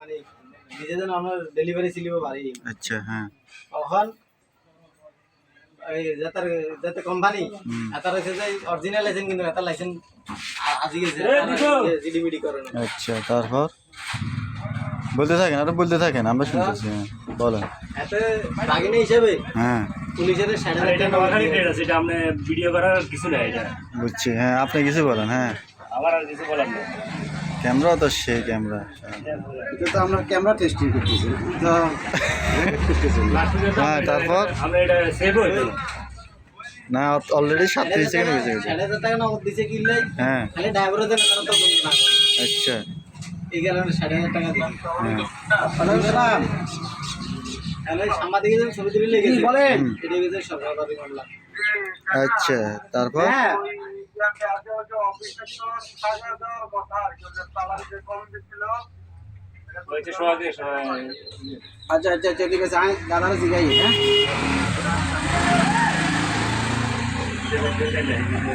মানে নিজেদের আমরা ডেলিভারি স্লিপ বাড়ি। আচ্ছা হ্যাঁ তখন এই যাতে কোম্পানি এটা রয়েছে যে অরিজিনাল লাইসেন্স কিন্তু এটা লাইসেন্স আজি গেছে জিডিবিডি করে না। আচ্ছা তারপর বলতে থাকেন আর বলতে থাকেন আমরা শুনতেছি হ্যাঁ বলেন এতে বাগিনী হিসেবে হ্যাঁ পুলিশের সেটা আপনি ভিডিও করার কিছু নেই এটা বুঝছি হ্যাঁ আপনি কিছু বলেন হ্যাঁ আমার আর কিছু বলার নেই ক্যামেরা তো সেই ক্যামেরা এটা তো আমরা ক্যামেরা টেস্টিং করতেছি তো হ্যাঁ তারপর আমরা এটা সেভ হইতো না অলরেডি 37 সেকেন্ড হয়ে গেছে 7,000 টাকা নগদ দিছে কিনলে হ্যাঁ খালি ড্রাইভারের জন্য তারা তো বন্ধ না করে। আচ্ছা এই কারণে 7,000 টাকা দিই হ্যাঁ তাহলে সাংবাদিকের জন্য ছবি তুলে লেগেছে বলেন এটা গেছে সরকারি মামলা। আচ্ছা তারপর হ্যাঁ হয়েছে সবাই আচ্ছা আচ্ছা আচ্ছা ঠিক আছে আমি দাদারা জিগাই হ্যাঁ